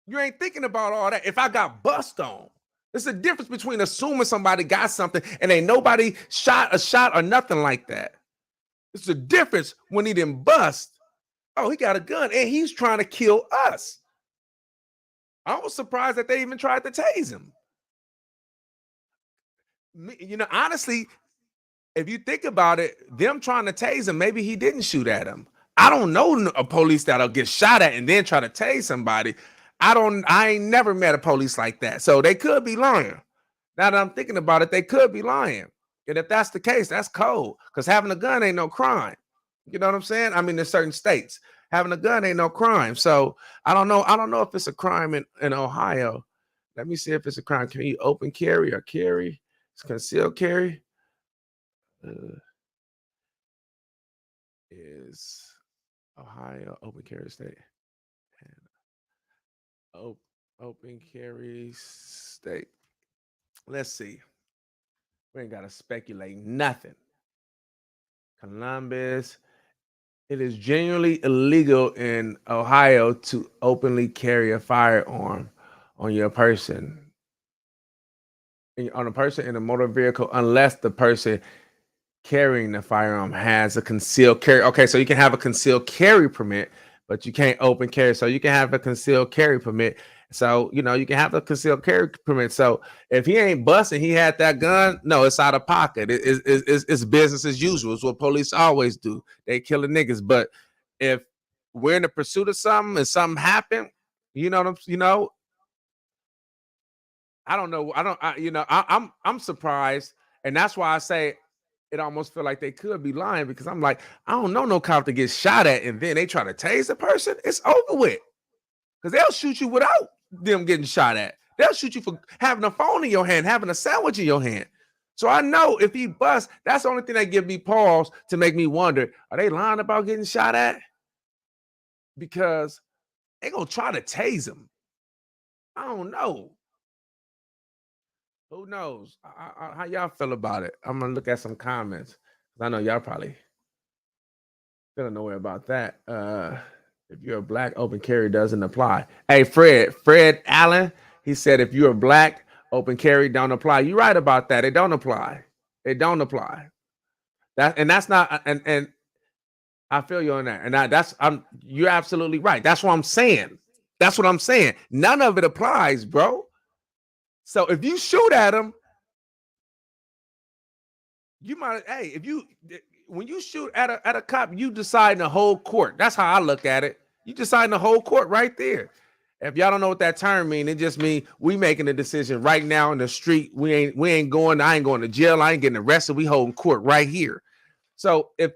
Speaker 1: You ain't thinking about all that. If I got bust on, there's a difference between assuming somebody got something and ain't nobody shot a shot or nothing like that. It's a difference when he didn't bust. Oh, he got a gun and he's trying to kill us. I was surprised that they even tried to tase him. You know, honestly, if you think about it, them trying to tase him, maybe he didn't shoot at him. I don't know a police that'll get shot at and then try to tase somebody. I ain't never met a police like that. So they could be lying. Now that I'm thinking about it, they could be lying. And if that's the case, that's cold. Because having a gun ain't no crime. You know what I'm saying? I mean, in certain states, having a gun ain't no crime. So I don't know. I don't know if it's a crime in Ohio. Let me see if it's a crime. Can you open carry or carry? It's concealed carry. Is Ohio open carry state? Open carry state. Let's see. We ain't got to speculate nothing. Columbus. It is genuinely illegal in Ohio to openly carry a firearm on your person. On a person in a motor vehicle, unless the person carrying the firearm has a concealed carry. Okay, so you can have a concealed carry permit, but you can't open carry. So you can have a concealed carry permit. So, you know, you can have a concealed carry permit. So if he ain't busting, he had that gun, no, it's out of pocket. It's business as usual. It's what police always do. They killing niggas. But if we're in the pursuit of something and something happened, you know, I don't know. I'm surprised. And that's why I say it almost feel like they could be lying, because I'm like, I don't know no cop to get shot at and then they try to tase the person. It's over with. because they'll shoot you without them getting shot at. They'll shoot you for having a phone in your hand, having a sandwich in your hand. So I know if he busts, that's the only thing that give me pause to make me wonder, are they lying about getting shot at? Because they gonna try to tase him. I don't know. Who knows? How y'all feel about it? I'm gonna look at some comments. I know y'all probably feeling no way about that. If you're a black, open carry doesn't apply. Hey, Fred Allen, he said if you're black, open carry don't apply. You're right about that. It don't apply. It don't apply. That's not and I feel you on that. And you're absolutely right. That's what I'm saying. That's what I'm saying. None of it applies, bro. So if you shoot at him, you might, when you shoot at a cop, you decide the whole court. That's how I look at it. You decide the whole court right there. If y'all don't know what that term means, it just means we making a decision right now in the street. I ain't going to jail. I ain't getting arrested. We holding court right here. So if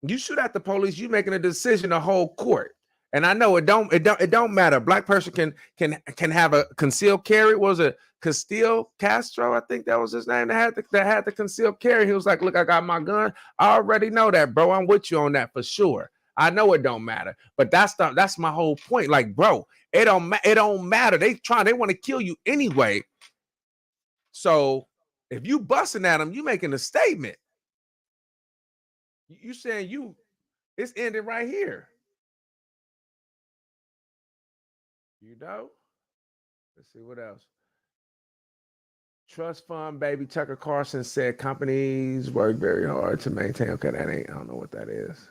Speaker 1: you shoot at the police, you making a decision the whole court. And I know it don't matter. A black person can have a concealed carry. Was it Castillo Castro? I think that was his name that had the concealed carry. He was like, look, I got my gun. I already know that, bro. I'm with you on that for sure. I know it don't matter, but that's my whole point. Like, bro, it don't matter. They want to kill you anyway. So if you busting at them, you making a statement. You saying it's ended right here. You know? Let's see what else. Trust fund baby Tucker Carlson said companies work very hard to maintain. Okay, I don't know what that is.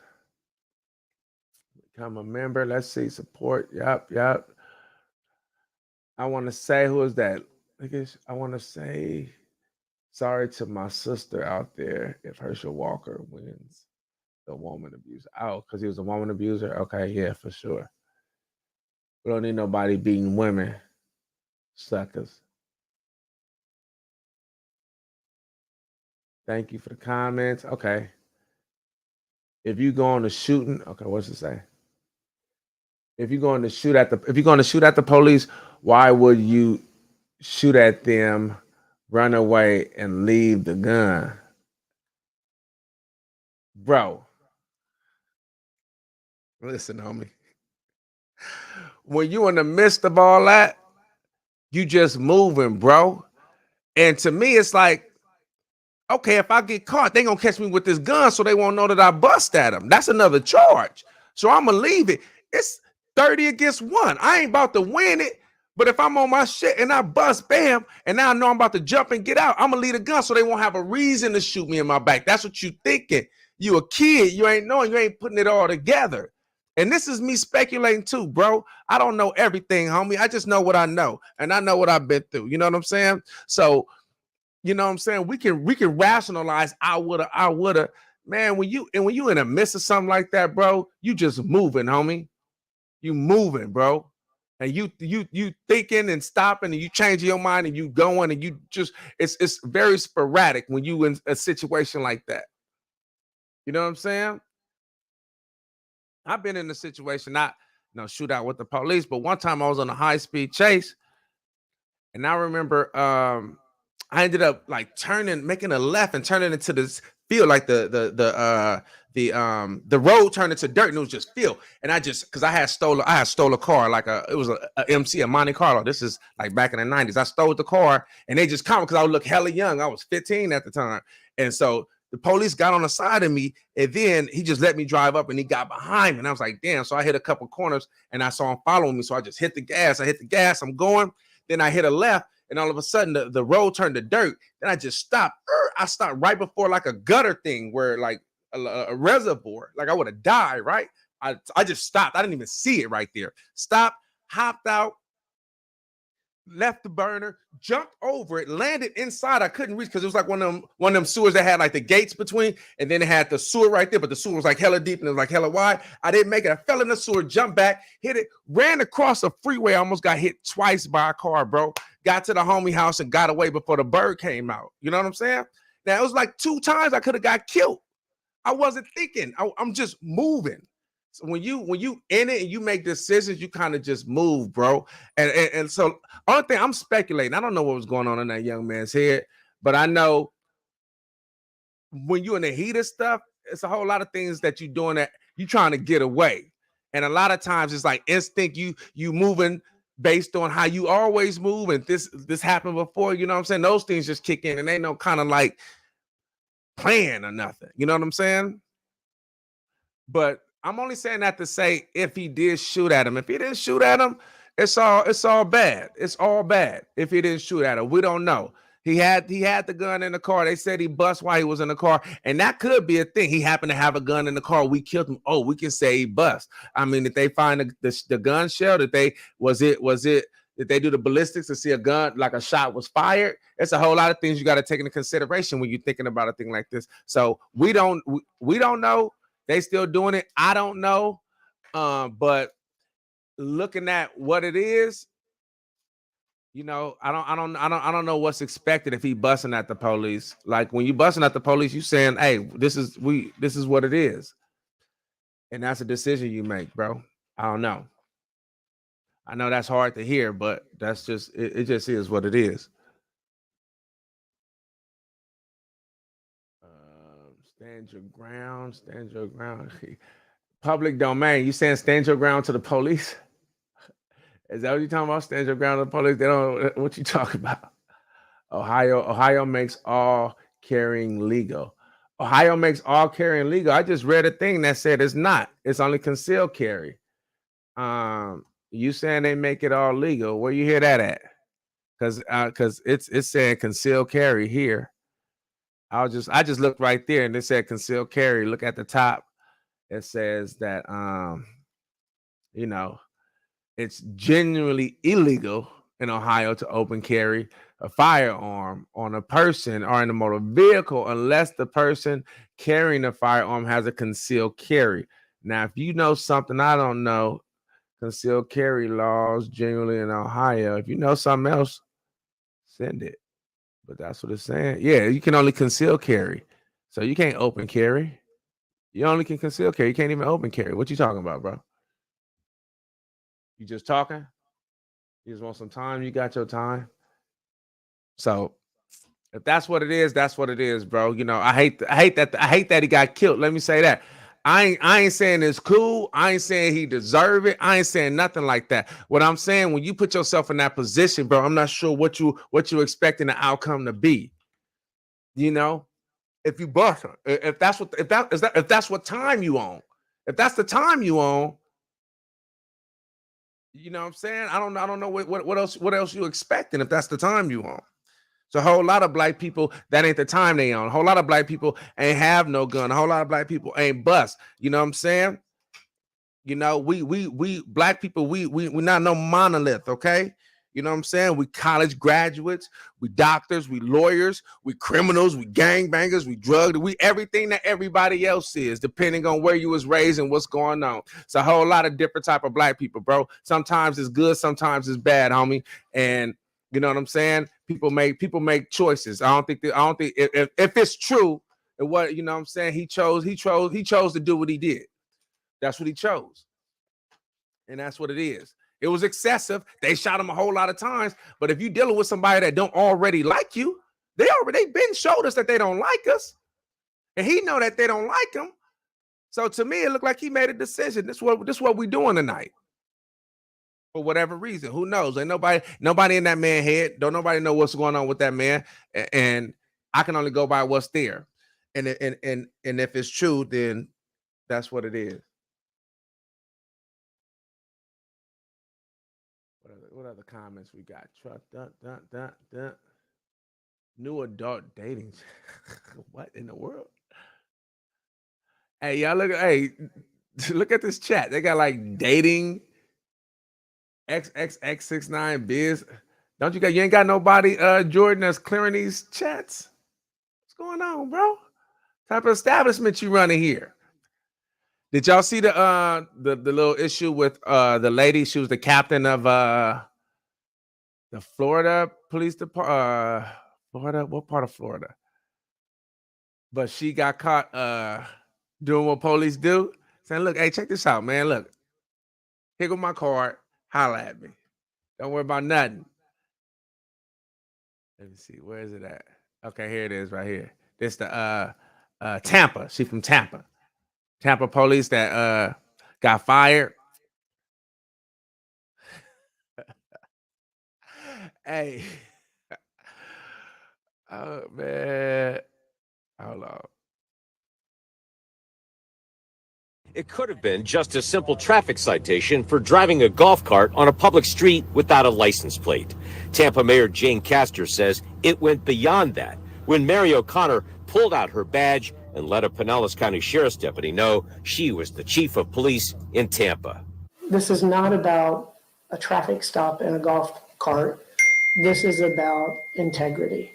Speaker 1: Become a member. Let's see. Support. Yep. I want to say, who is that? I want to say sorry to my sister out there if Herschel Walker wins the woman abuser. Oh, because he was a woman abuser? Okay, yeah, for sure. We don't need nobody beating women. Suckers. Thank you for the comments. Okay. If you go on the shooting, okay, what's it say? If you're going to shoot at the police, why would you shoot at them, run away, and leave the gun? Bro. Listen, homie. When you in the midst of all that, you just moving, bro. And to me, it's like, okay, if I get caught, they gonna catch me with this gun, so they won't know that I bust at them. That's another charge. So I'm gonna leave it. It's 30 against 1. I ain't about to win it, but if I'm on my shit and I bust, bam, and now I know I'm about to jump and get out, I'm gonna leave the gun so they won't have a reason to shoot me in my back. That's what you thinking. You a kid, you ain't knowing, you ain't putting it all together. And this is me speculating too, bro. I don't know everything, homie. I just know what I know, and I know what I've been through. You know what I'm saying? So, you know what I'm saying? We can rationalize I woulda. Man, when you in the midst of something like that, bro, you just moving, homie. You moving, bro. And you thinking and stopping and you changing your mind and you going and you just it's very sporadic when you in a situation like that. You know what I'm saying? I've been in a situation, not shootout with the police, but one time I was on a high-speed chase, and I remember I ended up like making a left and turning into this field, like the road turned into dirt and it was just field. And because I had stole a car, like it was a MC, a Monte Carlo. This is like back in the 90s. I stole the car and they just come because I would look hella young. I was 15 at the time. And so the police got on the side of me, and then he just let me drive up and he got behind me. And I was like, damn. So I hit a couple corners and I saw him following me. So I just hit the gas. I'm going. Then I hit a left. And all of a sudden, the road turned to dirt. Then I just stopped. I stopped right before like a gutter thing where like a reservoir. Like I would have died, right? I just stopped. I didn't even see it right there. Stopped, hopped out, left the burner, jumped over it, landed inside. I couldn't reach because it was like one of them sewers that had like the gates between, and then it had the sewer right there, but the sewer was like hella deep and it was like hella wide. I didn't make it. I fell in the sewer, jumped back, hit it, ran across a freeway. I almost got hit twice by a car, bro. Got to the homie house and got away before the bird came out. You know what I'm saying? Now, it was like 2 times I could have got killed. I wasn't thinking. I'm just moving. when you in it and you make decisions, you kind of just move, bro. And so only thing I'm speculating, I don't know what was going on in that young man's head, but I know when you're in the heat of stuff, it's a whole lot of things that you're doing that you're trying to get away. And a lot of times it's like instinct, you moving based on how you always move, and this happened before, you know what I'm saying? Those things just kick in and ain't no kind of like plan or nothing. You know what I'm saying? But I'm only saying that to say if he did shoot at him. If he didn't shoot at him, it's all bad. It's all bad if he didn't shoot at him. We don't know. He had the gun in the car. They said he bust while he was in the car, and that could be a thing. He happened to have a gun in the car. We killed him. Oh, we can say he bust. I mean, if they find the gun shell, did they do the ballistics to see a gun like a shot was fired? It's a whole lot of things you got to take into consideration when you're thinking about a thing like this. So we don't know. They still doing it. I don't know. But looking at what it is, you know, I don't know what's expected if he busting at the police. Like when you busting at the police, you saying, "Hey, this is what it is," and that's a decision you make, bro. I don't know. I know that's hard to hear, but that's just it just is what it is. Stand your ground. Stand your ground. Public domain. You saying stand your ground to the police? Is that what you're talking about? Stand your ground to the police? They don't. What you talking about? Ohio makes all carrying legal. Ohio makes all carrying legal. I just read a thing that said it's not. It's only concealed carry. You saying they make it all legal? Where you hear that at? Because it's saying concealed carry here. I just looked right there and it said concealed carry. Look at the top. It says that you know, it's genuinely illegal in Ohio to open carry a firearm on a person or in a motor vehicle unless the person carrying the firearm has a concealed carry. Now, if you know something I don't know, concealed carry laws generally in Ohio. If you know something else, send it. But that's what it's saying. Yeah, you can only conceal carry. So you can't open carry. You only can conceal carry. You can't even open carry. What you talking about, bro? You just talking? You just want some time? You got your time. So if that's what it is, that's what it is, bro. You know, I hate that he got killed. Let me say that. I ain't saying it's cool. I ain't saying he deserve it. I ain't saying nothing like that. What I'm saying, when you put yourself in that position, bro, I'm not sure what you expecting the outcome to be. You know, if you bust, if that's what time you on, if that's the time you on, you know what I'm saying? I don't know what else you expecting if that's the time you on. So a whole lot of black people, that ain't the time they on. A whole lot of black people ain't have no gun. A whole lot of black people ain't bust. You know what I'm saying? You know, we black people, we not no monolith, okay? You know what I'm saying? We college graduates, we doctors, we lawyers, we criminals, we gangbangers, we drugged, we everything that everybody else is, depending on where you was raised and what's going on. It's a whole lot of different type of black people, bro. Sometimes it's good, sometimes it's bad, homie. And you know what I'm saying? People make choices. I don't think if it's true, what you know what I'm saying, he chose to do what he did. That's what he chose. And that's what it is. It was excessive. They shot him a whole lot of times. But if you're dealing with somebody that don't already like you, they been showed us that they don't like us. And he know that they don't like him. So to me, it looked like he made a decision. This is what we doing tonight. For whatever reason. Who knows? Ain't nobody in that man's head. Don't nobody know what's going on with that man. And I can only go by what's there. And if it's true, then that's what it is. What other comments we got? New adult dating. What in the world? Hey, y'all look at this chat. They got like dating XXX69 biz. You ain't got nobody, Jordan, that's clearing these chats? What's going on, bro? What type of establishment you running here? Did y'all see the little issue with the lady? She was the captain of the Florida Police Department. Florida, what part of Florida? But she got caught doing what police do. saying, look, hey, check this out, man. Look, here go my card. Holla at me. Don't worry about nothing. Let me see. Where is it at? Okay, here it is right here. This the Tampa. She from Tampa. Tampa police that got fired. Hey. Oh man. Hold on.
Speaker 21: It could have been just a simple traffic citation for driving a golf cart on a public street without a license plate. Tampa Mayor Jane Castor says it went beyond that when Mary O'Connor pulled out her badge and let a Pinellas County Sheriff's deputy know she was the chief of police in Tampa.
Speaker 22: This is not about a traffic stop in a golf cart. This is about integrity.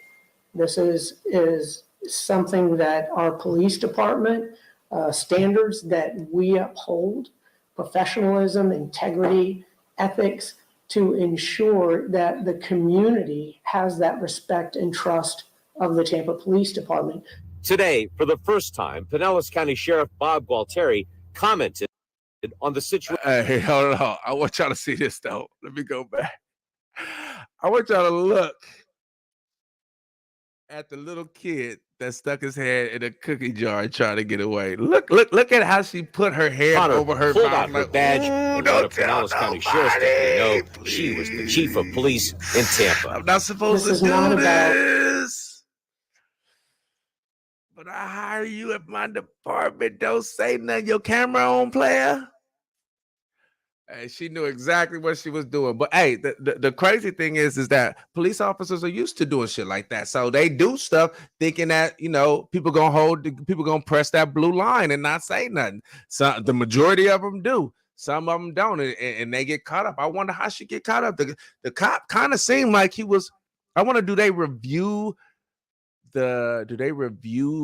Speaker 22: This is something that our police department, standards that we uphold, professionalism, integrity, ethics, to ensure that the community has that respect and trust of the Tampa Police Department.
Speaker 21: Today, for the first time, Pinellas County Sheriff Bob Gualtieri commented on the situation.
Speaker 1: Hey, hold on. I want y'all to see this though. Let me go back. I want y'all to look at the little kid that stuck his head in a cookie jar and tried to get away. Look at how she put her hair over her
Speaker 21: pulled
Speaker 1: mouth.
Speaker 21: out her badge and let a Pinellas County Sheriff's deputy know she was the chief of police in Tampa.
Speaker 1: I'm not supposed to do this. But I hire you at my department. Don't say nothing. Your camera on, player. Hey, she knew exactly what she was doing. But hey, the crazy thing is that police officers are used to doing shit like that. So they do stuff thinking that, people gonna press that blue line and not say nothing. So the majority of them do. Some of them don't, and they get caught up. I wonder how she get caught up. The cop kind of seemed like he was. I wonder, do they review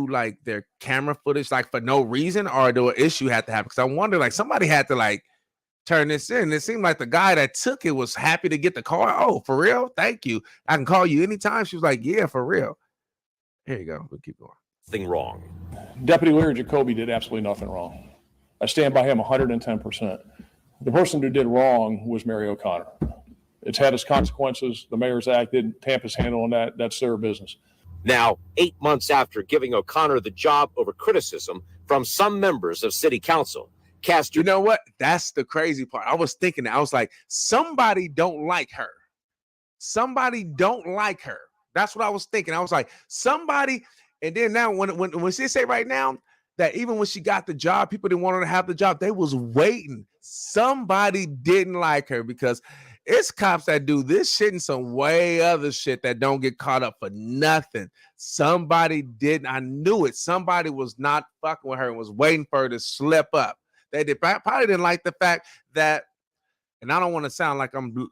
Speaker 1: like their camera footage like for no reason, or do an issue have to happen? Because I wonder, like, somebody had to like turn this in. It seemed like the guy that took it was happy to get the car. Oh, for real? Thank you. I can call you anytime. She was like, yeah, for real. Here you go. We'll keep going.
Speaker 21: Nothing wrong.
Speaker 23: Deputy Larry Jacoby did absolutely nothing wrong. I stand by him 110%. The person who did wrong was Mary O'Connor. It's had its consequences. The Mayor's Act did Tampa's handle on that. That's their business.
Speaker 21: Now, 8 months after giving O'Connor the job over criticism from some members of city council, Castor.
Speaker 1: You know what? That's the crazy part. I was thinking that. I was like, somebody don't like her. Somebody don't like her. That's what I was thinking. I was like, somebody. And then now when she say right now that even when she got the job, people didn't want her to have the job. They was waiting. Somebody didn't like her because it's cops that do this shit and some way other shit that don't get caught up for nothing. Somebody didn't. I knew it. Somebody was not fucking with her and was waiting for her to slip up. They probably didn't like the fact that, and I don't want to sound like I'm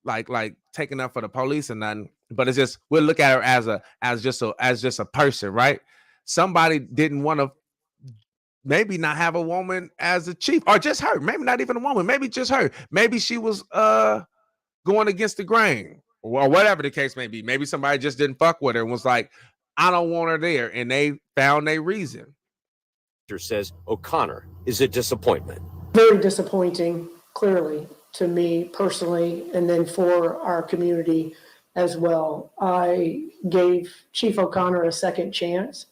Speaker 1: like taking up for the police or nothing, but it's just we'll look at her as just a person, right? Somebody didn't want to maybe not have a woman as a chief, or just her, maybe not even a woman, maybe just her. Maybe she was going against the grain, or whatever the case may be. Maybe somebody just didn't fuck with her and was like, I don't want her there, and they found a reason.
Speaker 21: Says O'Connor is a disappointment.
Speaker 22: Very disappointing, clearly, to me personally, and then for our community as well. I gave Chief O'Connor a second chance,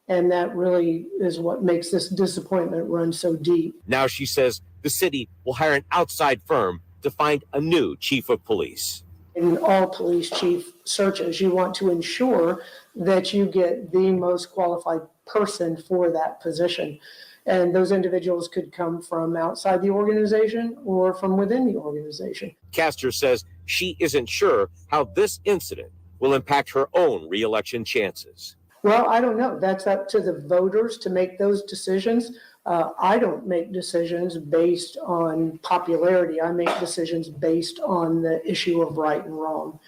Speaker 22: and that really is what makes this disappointment run so deep.
Speaker 21: Now she says the city will hire an outside firm to find a new chief of police.
Speaker 22: In all police chief searches, you want to ensure that you get the most qualified person for that position. And those individuals could come from outside the organization or from within the organization.
Speaker 21: Castor says she isn't sure how this incident will impact her own re-election chances.
Speaker 22: Well, I don't know. That's up to the voters to make those decisions. I don't make decisions based on popularity. I make decisions based on the issue of right and wrong.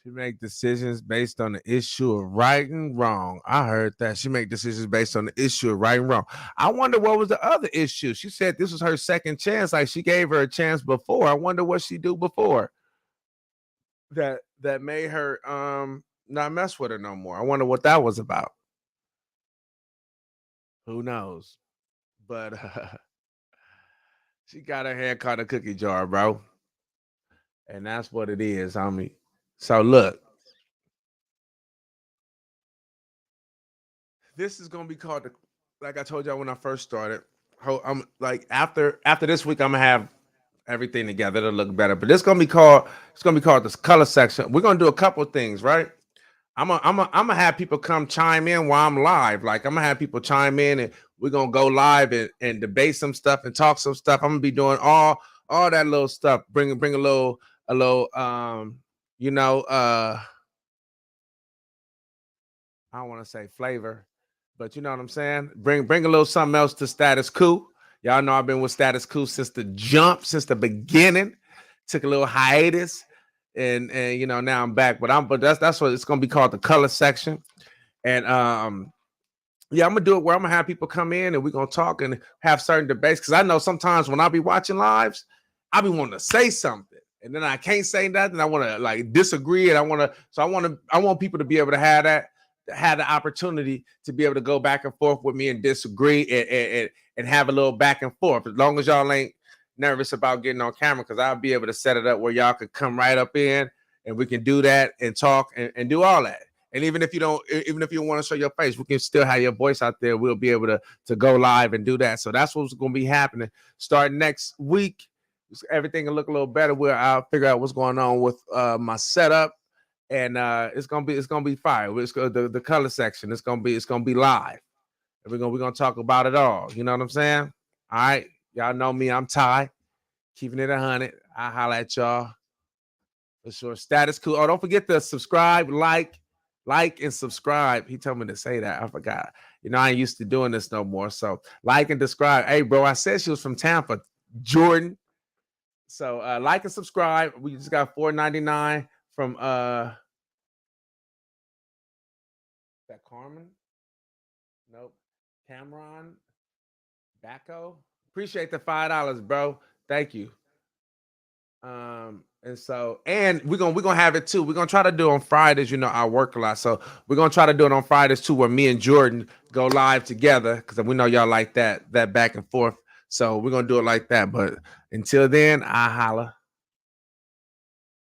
Speaker 1: She make decisions based on the issue of right and wrong. I heard that. She make decisions based on the issue of right and wrong. I wonder what was the other issue. She said this was her second chance. Like she gave her a chance before. I wonder what she do before that made her not mess with her no more. I wonder what that was about. Who knows? but she got her hair caught a cookie jar, bro. And that's what it is, homie. So look, this is gonna be called the, like I told y'all when I first started. I'm like after this week, I'm gonna have everything together to look better. But it's gonna be called the color section. We're gonna do a couple things, right? I'm gonna have people come chime in while I'm live. Like I'm gonna have people chime in, and we're gonna go live and debate some stuff and talk some stuff. I'm gonna be doing all that little stuff. Bring a little I don't want to say flavor, but you know what I'm saying? Bring a little something else to Status Coup. Y'all know I've been with Status Coup since the jump, since the beginning. Took a little hiatus, and you know now I'm back. But that's what it's gonna be called, the color section. And yeah, I'm gonna do it where I'm gonna have people come in and we're gonna talk and have certain debates. Because I know sometimes when I be watching lives, I be wanting to say something. And then I can't say nothing. I want to like disagree, and I want people to be able to have the opportunity to be able to go back and forth with me and disagree and have a little back and forth. As long as y'all ain't nervous about getting on camera, because I'll be able to set it up where y'all could come right up in and we can do that and talk and do all that. And even if you don't want to show your face, we can still have your voice out there. We'll be able to go live and do that. So that's what's going to be happening starting next week. Everything will look a little better. I'll figure out what's going on with my setup, and it's gonna be fire. It's the color section. It's gonna be live. And we're gonna talk about it all. You know what I'm saying? All right, y'all know me. I'm Ty, keeping it 100. I holla at y'all for sure. Status Coup. Oh, don't forget to subscribe, like, and subscribe. He told me to say that. I forgot. You know, I ain't used to doing this no more. So like and subscribe. Hey, bro, I said she was from Tampa, Jordan. So like and subscribe. We just got $4.99 from that Carmen. Nope. Cameron Bacco. Appreciate the $5, bro. Thank you. And we're gonna have it too. We're gonna try to do it on Fridays. You know, I work a lot, so we're gonna try to do it on Fridays too, where me and Jordan go live together, because we know y'all like that back and forth. So we're gonna do it like that. But until then, I holla.